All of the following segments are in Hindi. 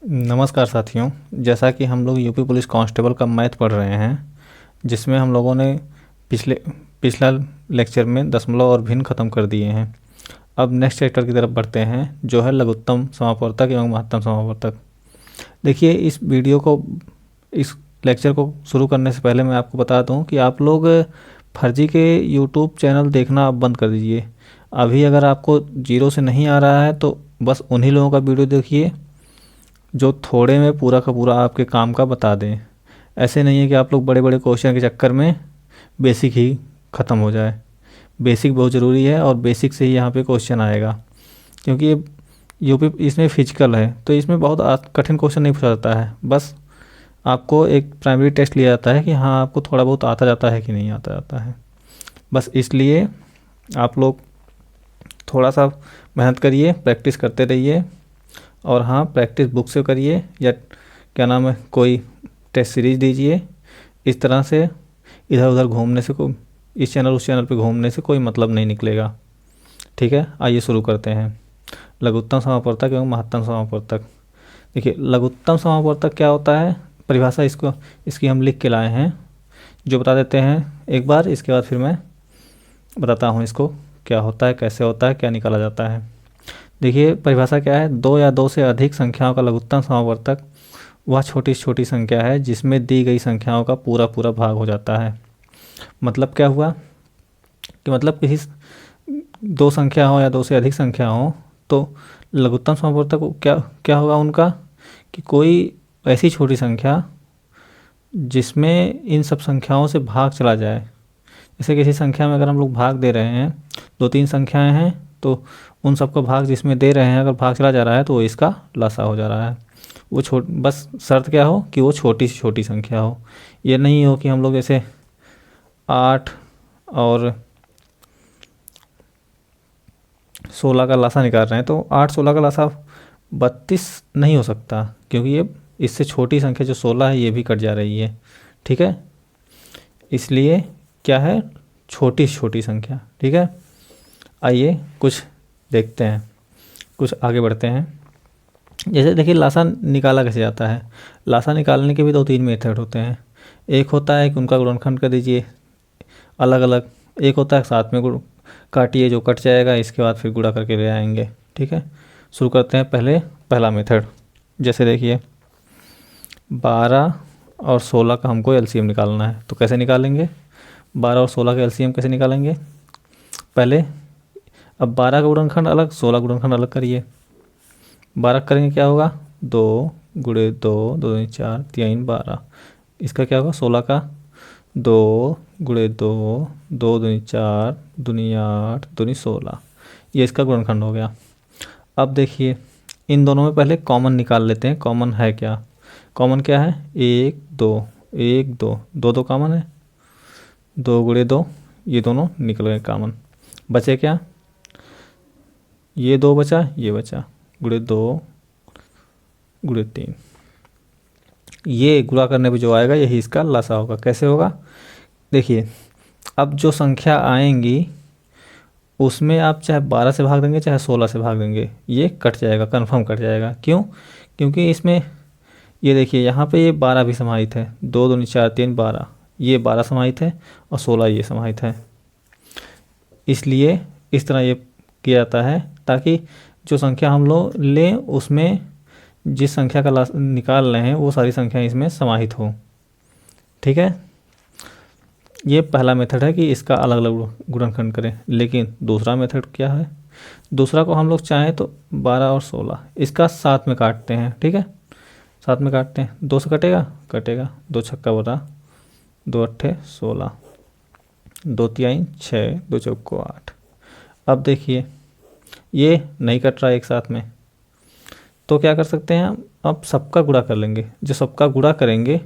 नमस्कार साथियों। जैसा कि हम लोग यूपी पुलिस कांस्टेबल का मैथ पढ़ रहे हैं, जिसमें हम लोगों ने पिछले पिछला लेक्चर में दशमलव और भिन्न ख़त्म कर दिए हैं। अब नेक्स्ट चैप्टर की तरफ बढ़ते हैं, जो है लघुत्तम समापवर्तक एवं महत्तम समापवर्तक। देखिए, इस लेक्चर को शुरू करने से पहले मैं आपको बता दूं कि आप लोग फर्जी के यूट्यूब चैनल देखना अब बंद कर दीजिए। अभी अगर आपको जीरो से नहीं आ रहा है तो बस उन्हीं लोगों का वीडियो देखिए जो थोड़े में पूरा का पूरा आपके काम का बता दें। ऐसे नहीं है कि आप लोग बड़े बड़े क्वेश्चन के चक्कर में बेसिक ही ख़त्म हो जाए। बेसिक बहुत ज़रूरी है और बेसिक से ही यहाँ पे क्वेश्चन आएगा, क्योंकि ये यूपी इसमें फिजिकल है तो इसमें बहुत कठिन क्वेश्चन नहीं पूछा जाता है। बस आपको एक प्राइमरी टेस्ट लिया जाता है कि हाँ आपको थोड़ा बहुत आता जाता है कि नहीं आता जाता है। बस इसलिए आप लोग थोड़ा सा मेहनत करिए, प्रैक्टिस करते रहिए। और हाँ, प्रैक्टिस बुक से करिए या क्या नाम है, कोई टेस्ट सीरीज़ दीजिए। इस तरह से इधर उधर घूमने से कोई इस चैनल उस चैनल पे घूमने से कोई मतलब नहीं निकलेगा। ठीक है, आइए शुरू करते हैं। लघुत्तम समापवर्तक एवं महत्तम समापवर्तक। देखिए, लघुत्तम समापवर्तक क्या होता है, परिभाषा इसकी हम लिख के लाए हैं, जो बता देते हैं एक बार। इसके बाद फिर मैं बताता हूँ इसको क्या होता है, कैसे होता है, क्या निकाला जाता है। देखिए, परिभाषा क्या है, दो या दो से अधिक संख्याओं का लघुत्तम समापवर्तक वह छोटी से छोटी संख्या है जिसमें दी गई संख्याओं का पूरा पूरा भाग हो जाता है। मतलब क्या हुआ कि मतलब किसी दो संख्या हो या दो से अधिक संख्या हो तो लघुत्तम समापवर्तक क्या क्या होगा उनका, कि कोई ऐसी छोटी संख्या जिसमें इन सब संख्याओं से भाग चला जाए। जैसे किसी संख्या में अगर हम लोग भाग दे रहे हैं, दो तीन संख्याएं हैं, तो उन सबको भाग जिसमें दे रहे हैं अगर भाग चला जा रहा है तो वो इसका लसा हो जा रहा है। वो बस शर्त क्या हो कि वो छोटी से छोटी संख्या हो। ये नहीं हो कि हम लोग जैसे 8 और 16 का लसा निकाल रहे हैं तो 8 16 का लसा 32 नहीं हो सकता, क्योंकि ये इससे छोटी संख्या जो 16 है ये भी कट जा रही है। ठीक है, इसलिए क्या है, छोटी से छोटी संख्या। ठीक है, आइए कुछ देखते हैं, कुछ आगे बढ़ते हैं। जैसे देखिए, लासा निकाला कैसे जाता है। लासा निकालने के भी दो तीन मेथड होते हैं। एक होता है कि उनका गुणनखंड कर दीजिए अलग अलग, एक होता है साथ में गुण काटिए जो कट जाएगा, इसके बाद फिर गुणा करके ले आएंगे। ठीक है, शुरू करते हैं पहला मेथड। जैसे देखिए, 12 और 16 का हमको एलसीएम निकालना है, तो कैसे निकालेंगे, 12 और 16 का एलसीएम कैसे निकालेंगे। पहले अब 12 का गुणनखंड अलग, 16 गुणनखंड अलग करिए। 12 करेंगे क्या होगा, 2 गुणे 2, 2 दूनी 4, 3 12। इसका क्या होगा, 16 का 2 गुणे 2, 2 दूनी 4, दूनी 8, दूनी 16। ये इसका गुणनखंड हो गया। अब देखिए, इन दोनों में पहले कॉमन निकाल लेते हैं। कॉमन है क्या, कॉमन क्या है, 1 2 1 2, 2 2 कॉमन है, 2 गुणे 2, ये दोनों निकल गए कॉमन। बचे क्या, ये 2 बचा, ये बचा, गुणे 2 गुणे 3। ये गुणा करने पे जो आएगा यही इसका लसा होगा। कैसे होगा, देखिए, अब जो संख्या आएंगी उसमें आप चाहे 12 से भाग देंगे चाहे 16 से भाग देंगे, ये कट जाएगा, कन्फर्म कट जाएगा। क्यों, क्योंकि इसमें ये देखिए यहाँ पे ये 12 भी समाहित है, 2 दूनी 4 3 12, ये 12 समाहित है और 16 ये समाहित है। इसलिए इस तरह ये किया जाता है ताकि जो संख्या हम लोग लें उसमें जिस संख्या का निकाल रहे हैं वो सारी संख्याएं इसमें समाहित हो। ठीक है, ये पहला मेथड है कि इसका अलग अलग गुणनखंड करें। लेकिन दूसरा मेथड क्या है, दूसरा को हम लोग चाहें तो 12 और 16 इसका साथ में काटते हैं। ठीक है, साथ में काटते हैं, 2 से कटेगा, कटेगा, 2 छक्का 12, 2 अट्ठे 16, 2 तिहाई 6, 2 चौको 8। अब देखिए, ये नहीं कट रहा एक साथ में, तो क्या कर सकते हैं हम, अब सबका गुणा कर लेंगे। जो सबका गुणा करेंगे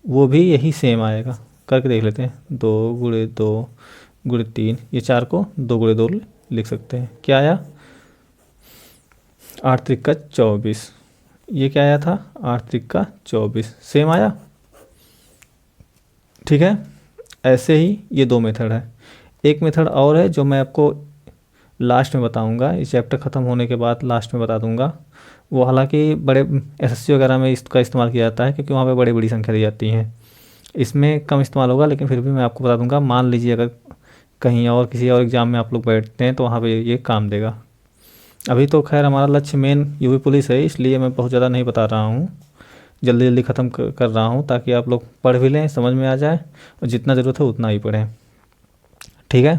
वो भी यही सेम आएगा। करके देख लेते हैं, 2 गुणे 2 गुणे 3, ये 4 को 2 गुणे 2 लिख सकते हैं। क्या आया, 8 त्रिक का 24। ये क्या आया था, 8 त्रिक का 24, सेम आया। ठीक है, ऐसे ही ये दो मेथड है। एक मेथड और है जो मैं आपको लास्ट में बताऊंगा, इस चैप्टर ख़त्म होने के बाद लास्ट में बता दूंगा। वो हालांकि बड़े एसएससी वगैरह में इसका इस्तेमाल किया जाता है, क्योंकि वहाँ पे बड़ी बड़ी संख्या दी जाती हैं। इसमें कम इस्तेमाल होगा, लेकिन फिर भी मैं आपको बता दूंगा। मान लीजिए अगर कहीं और किसी और एग्ज़ाम में आप लोग बैठते हैं तो वहाँ पे ये काम देगा। अभी तो खैर हमारा लक्ष्य मेन यूपी पुलिस है, इसलिए मैं बहुत ज़्यादा नहीं बता रहा हूँ, जल्दी जल्दी ख़त्म कर रहा हूँ, ताकि आप लोग पढ़ भी लें, समझ में आ जाए, और जितना ज़रूरत है उतना ही पढ़ें। ठीक है।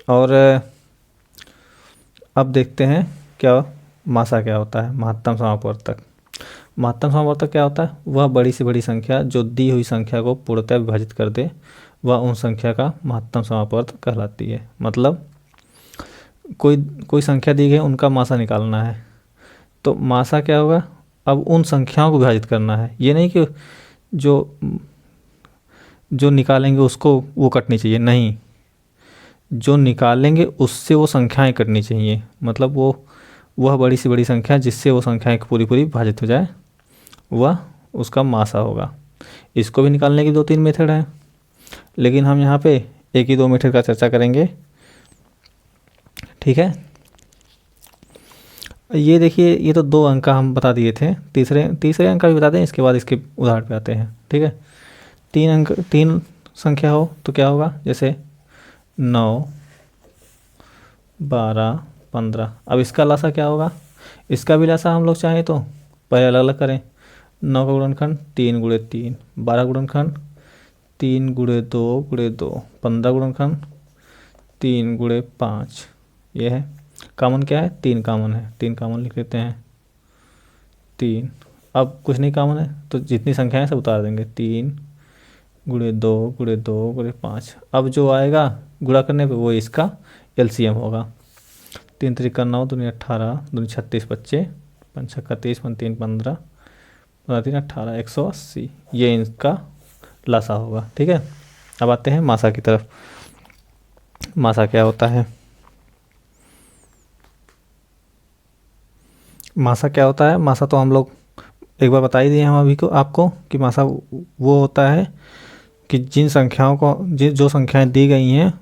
और अब देखते हैं क्या मासा क्या होता है, महत्तम समापवर्तक। महत्तम समापवर्तक क्या होता है? वह बड़ी से बड़ी संख्या जो दी हुई संख्या को पूर्णतः विभाजित कर दे, वह उन संख्या का महत्तम समापवर्तक कहलाती है। मतलब कोई कोई संख्या दी गई, उनका मासा निकालना है, तो मासा क्या होगा? अब उन संख्याओं को विभाजित करना है। ये नहीं कि जो जो निकालेंगे उसको वो कटनी चाहिए, नहीं, जो निकालेंगे उससे वो संख्याएं कटनी चाहिए। मतलब वह बड़ी से बड़ी संख्या जिससे वो संख्याएं पूरी पूरी विभाजित हो जाए, वह उसका मासा होगा। इसको भी निकालने की 2-3 मेथड हैं, लेकिन हम यहाँ पे एक ही 2 मेथड का चर्चा करेंगे। ठीक है। ये देखिए, ये तो 2 अंक का हम बता दिए थे, तीसरे अंक का भी बता दें, इसके बाद इसके उदाहरण पे आते हैं। ठीक है। 3 संख्या हो तो क्या होगा? जैसे 9, 12, 15। अब इसका लासा क्या होगा? इसका भी लासा हम लोग चाहें तो पहले अलग अलग करें। 9 का गुणनखंड 3 गुणे 3, 12 गुणनखंड 3 गुणे 2 गुणे 2, 15 गुणनखंड 3 गुणे 5। ये है कॉमन, क्या है? 3 कॉमन है, 3 कॉमन लिख लेते हैं, 3। अब कुछ नहीं कॉमन है तो जितनी संख्या है सब उतार देंगे, 3 गुणे 2 गुणे 2 गुणे 5। अब जो आएगा गुणा करने पे वो इसका एलसीएम होगा। 3 त्रिका 9, 2 18, 2 36, 25, 5 छक्का 30, 5 3 15, 3 18, 180। ये इनका लासा होगा। ठीक है। अब आते हैं मासा की तरफ। मासा क्या होता है? मासा क्या होता है? मासा तो हम लोग एक बार बता ही दिए हम अभी को आपको, कि मासा वो होता है कि जिन संख्याओं को जो संख्याएं दी गई हैं,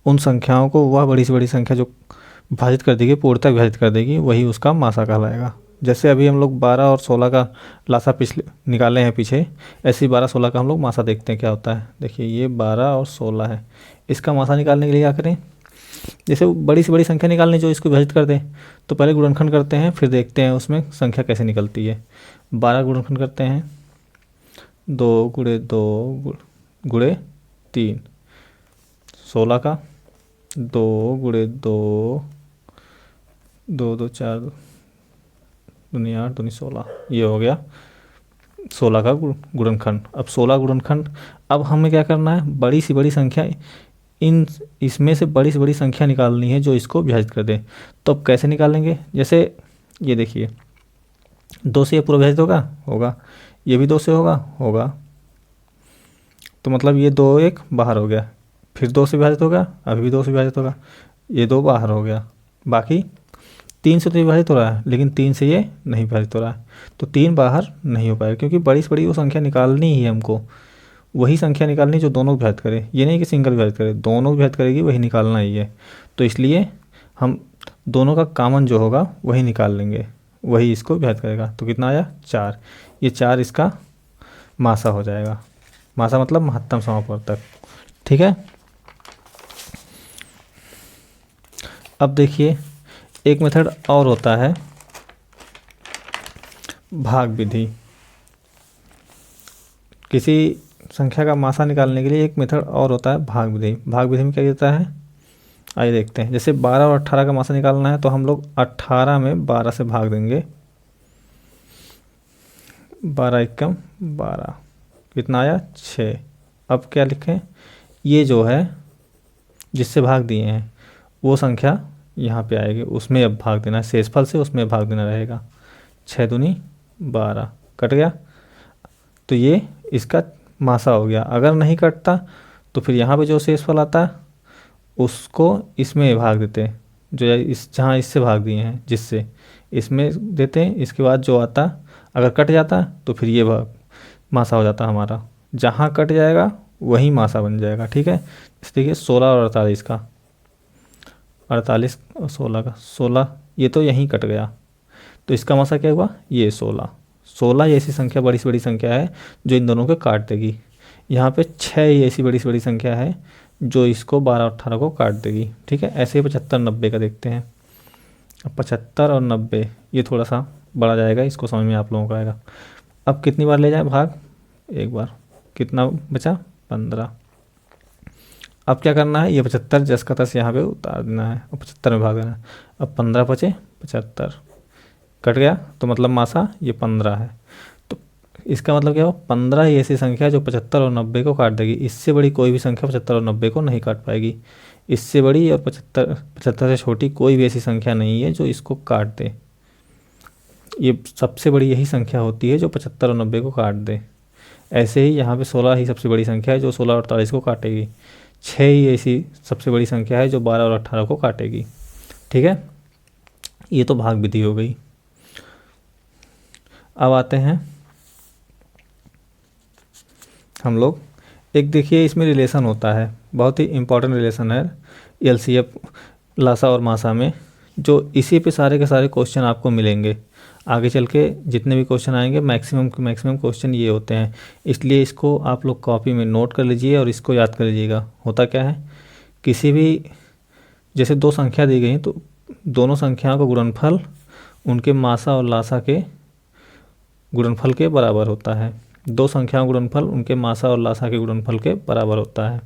उन संख्याओं को वह बड़ी से बड़ी संख्या जो विभाजित कर देगी, पूर्णतः विभाजित कर देगी, वही उसका मासा कहलाएगा। जैसे अभी हम लोग 12 और 16 का लासा पिछले निकाले हैं पीछे, ऐसे ही 12-16 का हम लोग मासा देखते हैं क्या होता है। देखिए ये 12 और 16 है, इसका मासा निकालने के लिए क्या करें? जैसे बड़ी से बड़ी संख्या निकालनी जो इसको विभाजित कर दें, तो पहले गुणनखंड करते हैं, फिर देखते हैं उसमें संख्या कैसे निकलती है। 12 गुणनखंड करते हैं, 2 गुणे 2 गुणे 3। 16 का 2 गुणे 2, 2 2 4, 2 8, 2 16। ये हो गया 16 का गुणनखंड। अब 16 गुणनखंड, अब हमें क्या करना है? बड़ी से बड़ी संख्या, इसमें से बड़ी से बड़ी संख्या निकालनी है जो इसको विभाजित कर दे। तो अब कैसे निकालेंगे? जैसे ये देखिए, 2 से ये पूरा विभाजित होगा, ये भी 2 से होगा, तो मतलब ये 2 एक बाहर हो गया, फिर 2 से विभाजित होगा, अभी भी 2 से विभाजित होगा, ये 2 बाहर हो गया। बाकी 3 से तो विभाजित हो रहा है, लेकिन 3 से ये नहीं विभाजित हो रहा है, तो 3 बाहर नहीं हो पाएगा, क्योंकि बड़ी से बड़ी वो संख्या निकालनी ही है हमको। वही संख्या निकालनी जो दोनों विभाजित करे, ये नहीं कि सिंगल विभाजित करे, दोनों विभाजित करेगी, वही निकालना ही है। तो इसलिए हम दोनों का कॉमन जो होगा वही निकाल लेंगे, वही इसको विभाजित करेगा। तो कितना आया? 4। ये 4 इसका मासा हो जाएगा। मासा मतलब महत्तम समापवर्तक। ठीक है। अब देखिए, एक मेथड और होता है भाग विधि। किसी संख्या का मासा निकालने के लिए एक मेथड और होता है भाग विधि। भाग विधि में क्या देता है, आइए देखते हैं। जैसे 12 और 18 का मासा निकालना है, तो हम लोग 18 में 12 से भाग देंगे, 12 एकम 12, कितना आया? 6। अब क्या लिखें? ये जो है जिससे भाग दिए हैं वो संख्या यहाँ पे आएगी, उसमें अब भाग देना है, शेषफल से उसमें भाग देना रहेगा। 6 दूनी 12, कट गया, तो ये इसका मासा हो गया। अगर नहीं कटता तो फिर यहाँ पे जो शेषफल आता है उसको इसमें भाग देते हैं, जो जहाँ इससे भाग दिए हैं, जिससे इसमें देते हैं। इसके बाद जो आता, अगर कट जाता तो फिर ये भाग मासा हो जाता हमारा। जहाँ कट जाएगा वही मासा बन जाएगा। ठीक है, इस देखिए 16 और 48 का, 48 और 16 का, 16 ये तो यहीं कट गया, तो इसका मासा क्या हुआ, ये 16। 16 ये ऐसी संख्या, बड़ी से बड़ी संख्या है जो इन दोनों को काट देगी। यहाँ पे 6 ये ऐसी बड़ी से बड़ी संख्या है जो इसको 12 और 18 को काट देगी। ठीक है, ऐसे ही 75 90 का देखते हैं। अब 75 और 90 ये थोड़ा सा बड़ा जाएगा, इसको समझ में आप लोगों को आएगा। अब कितनी बार ले जाए भाग, एक बार, कितना बचा 15। अब क्या करना है, ये 75 जस का तस यहाँ पे उतार देना है और 75 में भाग देना है। अब 15 बचे 75, कट गया, तो मतलब मासा ये 15 है। तो इसका मतलब क्या हो, 15 ही ऐसी संख्या है जो 75 और 90 को काट देगी। इससे बड़ी कोई भी संख्या 75 और 90 को नहीं काट पाएगी। इससे बड़ी और 75 से छोटी कोई भी ऐसी संख्या नहीं है जो इसको काट दे। ये सबसे बड़ी यही संख्या होती है जो 75 और 90 को काट दे। ऐसे ही यहाँ पे 16 ही सबसे बड़ी संख्या है जो 16 और 48 को काटेगी। 6 ही ऐसी सबसे बड़ी संख्या है जो 12 और 18 को काटेगी। ठीक है, ये तो भाग विधि हो गई। अब आते हैं हम लोग, एक देखिए इसमें रिलेशन होता है, बहुत ही इम्पोर्टेंट रिलेशन है एलसीएफ लासा और मासा में, जो इसी पे सारे के सारे क्वेश्चन आपको मिलेंगे। आगे चल के जितने भी क्वेश्चन आएंगे मैक्सिमम क्वेश्चन ये होते हैं, इसलिए इसको आप लोग कॉपी में नोट कर लीजिए और इसको याद कर लीजिएगा। होता क्या है, किसी भी जैसे दो संख्या दी गई तो दोनों संख्याओं का गुणनफल उनके मासा और लासा के गुणनफल के बराबर होता है। दो संख्याओं का गुणनफल उनके मासा और लासा के गुणनफल के बराबर होता है।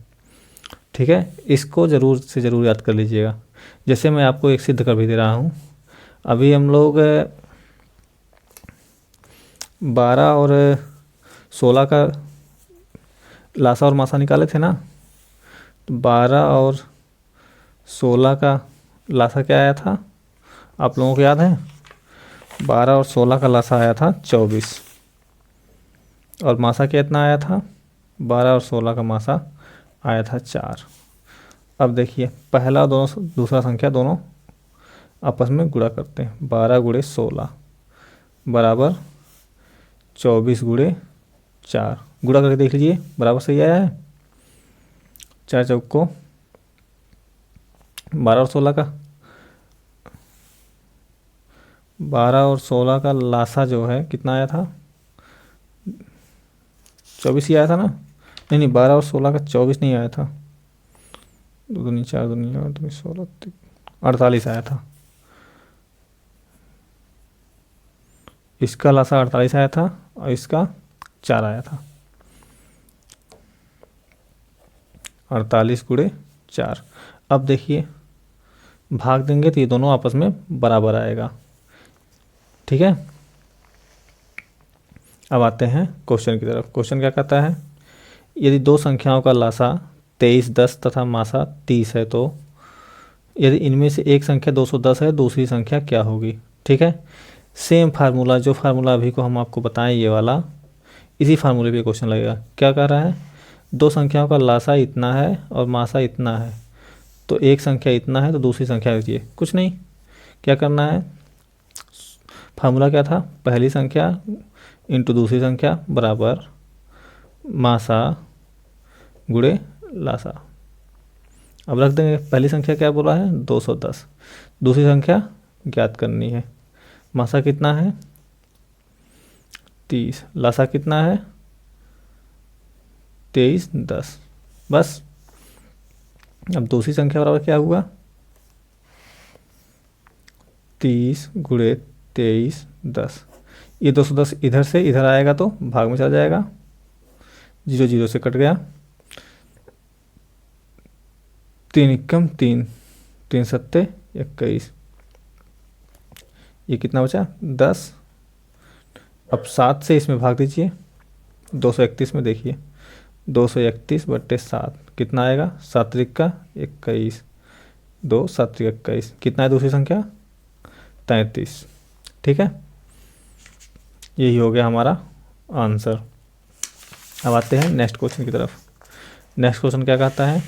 ठीक है, इसको ज़रूर से ज़रूर याद कर लीजिएगा। जैसे मैं आपको एक सिद्ध कर भी दे रहा हूँ, अभी हम लोग 12 और 16 का लासा और मासा निकाले थे ना, तो 12 और 16 का लासा क्या आया था आप लोगों को याद है, 12 और 16 का लासा आया था 24 और मासा कितना आया था, 12 और 16 का मासा आया था 4। अब देखिए पहला दोनों दूसरा संख्या दोनों आपस में गुणा करते हैं, 12 गुणे 16 बराबर 24 गुणे 4, गुणा करके देख लीजिए बराबर सही आया है। 4 चौक को 12 और 16 का, 12 और 16 का लासा जो है कितना आया था, 24 ही आया था ना, नहीं 12 और 16 का 24 नहीं आया था, 2 दूनी 4 दूनी 8 दूनी 16 48 आया था। इसका लासा 48 आया था और इसका 4 आया था, 48 गुणे 4। अब देखिए भाग देंगे तो ये दोनों आपस में बराबर आएगा। ठीक है, अब आते हैं क्वेश्चन की तरफ। क्वेश्चन क्या कहता है, यदि दो संख्याओं का लासा 23 10 तथा मासा 30 है तो यदि इनमें से एक संख्या 210 है दूसरी संख्या क्या होगी। ठीक है, सेम फार्मूला, जो फार्मूला अभी को हम आपको बताएं ये वाला, इसी फार्मूले पे क्वेश्चन लगेगा। क्या कह रहा है, दो संख्याओं का लासा इतना है और मासा इतना है, तो एक संख्या इतना है तो दूसरी संख्या ये कुछ नहीं, क्या करना है, फार्मूला क्या था, पहली संख्या इंटू दूसरी संख्या बराबर मासा गुणे लासा। अब रख देंगे, पहली संख्या क्या बोला है 210, दूसरी संख्या ज्ञात करनी है, मासा कितना है 30, लासा कितना है 23 10, बस। अब दूसरी संख्या बराबर क्या हुआ 30 गुणे 23 10, ये 210 इधर से इधर आएगा तो भाग में चला जाएगा, 0 0 से कट गया, 3 एकम 3, 3 सत्ते 21, ये कितना बचा 10। अब 7 से इसमें भाग दीजिए, 231 में देखिए 231/7 कितना आएगा, 7 त्रिक का 21, 2 7 त्रिक 21, कितना है दूसरी संख्या 33। ठीक है, यही हो गया हमारा आंसर। अब आते हैं नेक्स्ट क्वेश्चन की तरफ। नेक्स्ट क्वेश्चन क्या कहता है,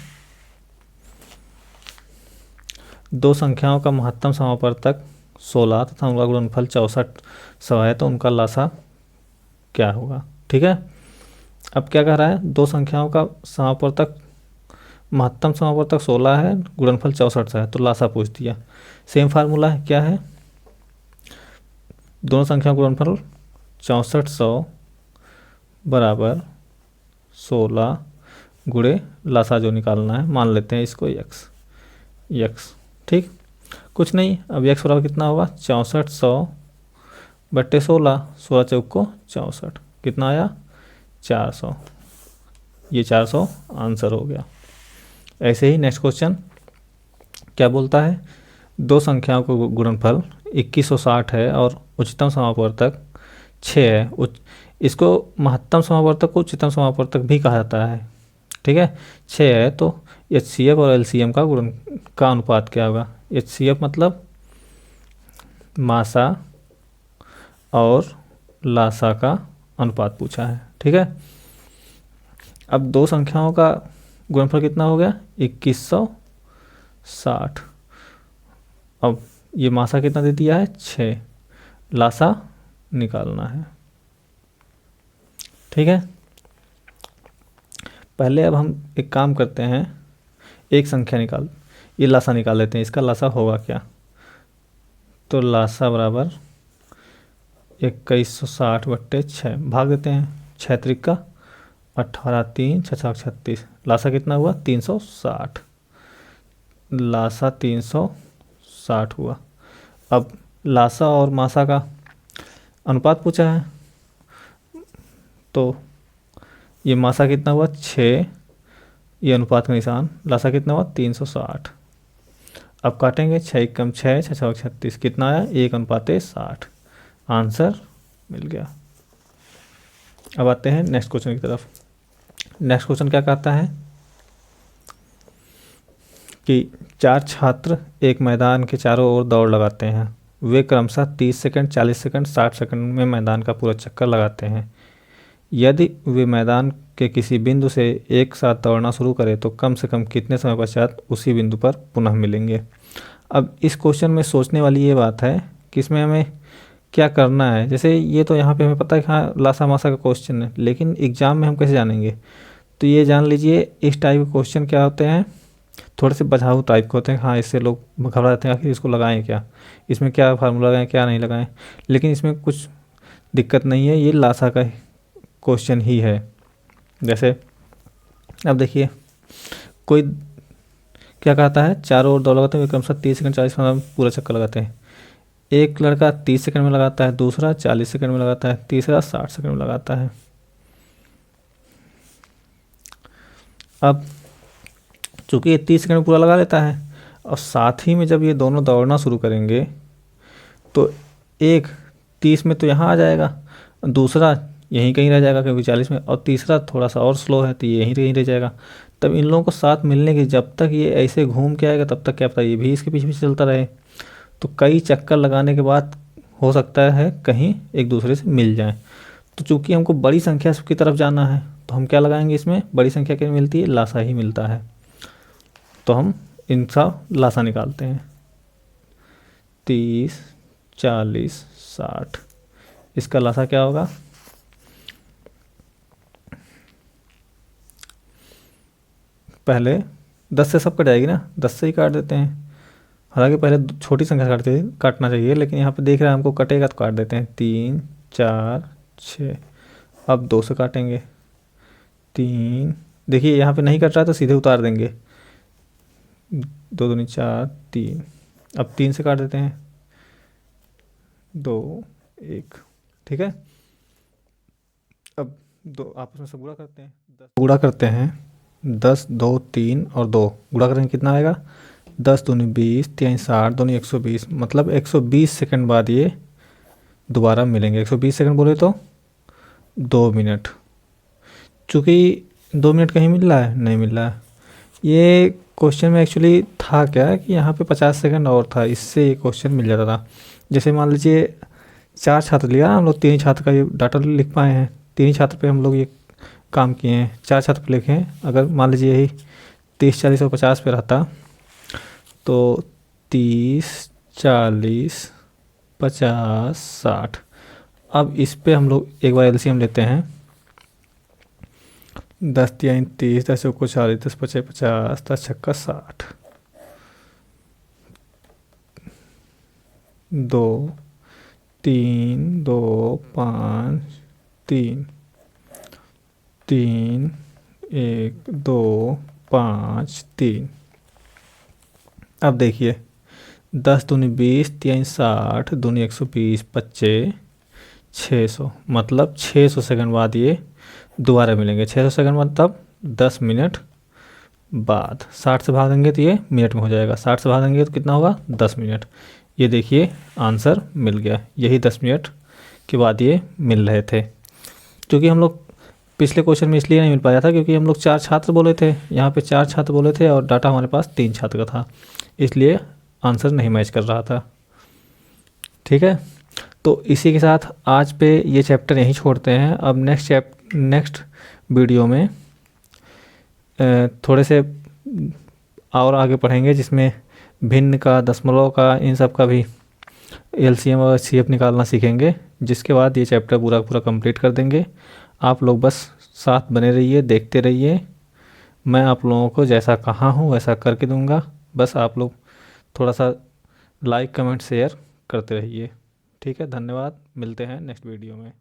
दो संख्याओं का महत्तम समापवर्तक 16 तथा उनका गुणनफल 64 है तो उनका लासा क्या होगा। ठीक है, अब क्या कह रहा है, दो संख्याओं का समापवर्तक, महत्तम समापवर्तक 16 है, गुणनफल 64 है, तो लासा पूछ दिया। सेम फार्मूला है, क्या है, दोनों संख्याओं का गुणनफल 6400 बराबर 16 गुणे लासा जो निकालना है, मान लेते हैं इसको यक्स। ठीक, कुछ नहीं, अब यक्स बराबर कितना होगा, 6400 बट्टे 16, 16 चौक को 64, कितना आया 400, ये 400 आंसर हो गया। ऐसे ही नेक्स्ट क्वेश्चन क्या बोलता है, दो संख्याओं का गुणनफल 2160 है और उच्चतम समापवर्तक 6 है। इसको महत्तम समापवर्तक को उच्चतम समापवर्तक भी कहा जाता है। ठीक है, 6 है तो HCF और LCM का अनुपात क्या होगा। HCF मतलब मासा और लासा का अनुपात पूछा है। ठीक है, अब दो संख्याओं का गुणनफल कितना हो गया, 2160। अब ये मासा कितना दे दिया है, 6, लासा निकालना है। ठीक है, पहले अब हम एक काम करते हैं, एक संख्या ये लासा निकाल लेते हैं, इसका लासा होगा क्या, तो लासा बराबर 2160 बट्टे 6, भाग देते हैं, 6 त्रिका 18, 3 6 36, लासा कितना हुआ 360, लासा 360 हुआ। अब लासा और मासा का अनुपात पूछा है, तो ये मासा कितना हुआ 6, ये अनुपात का निशान, लासा कितना हुआ 360। अब काटेंगे, 6 कम 6 6 36, कितना आया 1:60, आंसर मिल गया। अब आते हैं नेक्स्ट क्वेश्चन की तरफ। नेक्स्ट क्वेश्चन क्या कहता है कि 4 छात्र एक मैदान के चारों ओर दौड़ लगाते हैं। वे क्रमशः 30 सेकंड, 40 सेकंड, 60 सेकंड में मैदान का पूरा चक्कर लगाते हैं। यदि वे मैदान के किसी बिंदु से एक साथ दौड़ना शुरू करें तो कम से कम कितने समय पश्चात उसी बिंदु पर पुनः मिलेंगे। अब इस क्वेश्चन में सोचने वाली ये बात है कि इसमें हमें क्या करना है। जैसे ये तो यहाँ पे हमें पता है कि हाँ लासा मासा का क्वेश्चन है, लेकिन एग्जाम में हम कैसे जानेंगे, तो ये जान लीजिए इस टाइप के क्वेश्चन क्या होते हैं, थोड़े से बझाऊ टाइप के होते हैं। हाँ, इससे लोग घबरा जाते हैं, आखिर इसको लगाएं क्या, इसमें क्या फार्मूला लगाएं क्या नहीं लगाएं, लेकिन इसमें कुछ दिक्कत नहीं है, ये लासा का क्वेश्चन ही है। जैसे अब देखिए, कोई क्या कहता है, चारों ओर दौड़ लगाते हैं, क्रमशः 30 सेकंड 40 सेकंड पूरा चक्कर लगाते हैं। एक लड़का 30 सेकंड में लगाता है, दूसरा 40 सेकंड में लगाता है, तीसरा 60 सेकंड में लगाता है। अब चूंकि ये 30 सेकंड में पूरा लगा लेता है, और साथ ही में जब ये दोनों दौड़ना शुरू करेंगे तो एक 30 में तो यहाँ आ जाएगा, दूसरा यहीं कहीं रह जाएगा क्योंकि 40 में, और तीसरा थोड़ा सा और स्लो है तो ये यहीं कहीं रह जाएगा। तब इन लोगों को साथ मिलने की, जब तक ये ऐसे घूम के आएगा तब तक क्या पता ये भी इसके पीछे पीछे चलता रहे। तो कई चक्कर लगाने के बाद हो सकता है कहीं एक दूसरे से मिल जाए। तो चूंकि हमको बड़ी संख्या की तरफ जाना है तो हम क्या लगाएंगे, इसमें बड़ी संख्या क्या मिलती है, लासा ही मिलता है। तो हम इनका लासा निकालते हैं, 30 40 60, इसका लासा क्या होगा, पहले 10 से सब कट जाएगी ना, 10 से ही काट देते हैं। हालांकि पहले छोटी संख्या काटना चाहिए, लेकिन यहाँ पे देख रहे हैं हमको कटेगा तो काट देते हैं, 3 4 6। अब 2 से काटेंगे, 3, देखिए यहाँ पे नहीं कट रहा है तो सीधे उतार देंगे, 2 दूनी 4 3। अब 3 से काट देते हैं, 2 1। ठीक है, अब दो आपस में सब गुणा करते हैं, 10 गुणा करते हैं, 10 2 3 और 2 गुणा करेंगे कितना आएगा, 10 दूनी 20, 3 60, दूनी 120, मतलब 120 सेकंड बाद ये दोबारा मिलेंगे। 120 सेकंड बोले तो 2 मिनट। चूँकि 2 मिनट कहीं मिल रहा है, नहीं मिल रहा है। ये क्वेश्चन में एक्चुअली था क्या कि यहाँ पे 50 सेकंड और था, इससे ये क्वेश्चन मिल जाता था। जैसे मान लीजिए 4 छात्र लिया, हम लोग 3 ही छात्र का ये डाटा लिख पाए हैं, 3 ही छात्र पे हम लोग ये काम किए हैं, 4 छात्र पे लिखे हैं। अगर मान लीजिए यही 30 40 और 50 पे रहता तो 30 40 50 60। अब इस पे हम लोग एक बार एलसीएम लेते हैं, 10 3 30, 10 चौको 40, 10 पचे 50, 10 छक्का 60, 2 3 2 5 3 3 1 2 5 3। अब देखिए 10 दूनी 20, 3 60, दूनी 120, 25 600, मतलब 600 सेकंड बाद ये दोबारा मिलेंगे। 600 सेकंड मतलब 10 मिनट बाद। 60 से भागेंगे तो ये मिनट में हो जाएगा, 60 से भागेंगे तो कितना होगा 10 मिनट। ये देखिए आंसर मिल गया, यही 10 मिनट के बाद ये मिल रहे थे। क्योंकि हम लोग पिछले क्वेश्चन में इसलिए नहीं मिल पाया था क्योंकि हम लोग 4 छात्र बोले थे, यहाँ पे 4 छात्र बोले थे और डाटा हमारे पास 3 छात्र का था, इसलिए आंसर नहीं मैच कर रहा था। ठीक है, तो इसी के साथ आज पे ये चैप्टर यहीं छोड़ते हैं। अब नेक्स्ट वीडियो में थोड़े से और आगे पढ़ेंगे, जिसमें भिन्न का, दशमलव का, इन सब का भी एलसीएम और एचसीएफ निकालना सीखेंगे, जिसके बाद ये चैप्टर पूरा पूरा कंप्लीट कर देंगे। आप लोग बस साथ बने रहिए, देखते रहिए। मैं आप लोगों को जैसा कहा हूँ वैसा करके दूंगा, बस आप लोग थोड़ा सा लाइक कमेंट शेयर करते रहिए। ठीक है, धन्यवाद, मिलते हैं नेक्स्ट वीडियो में।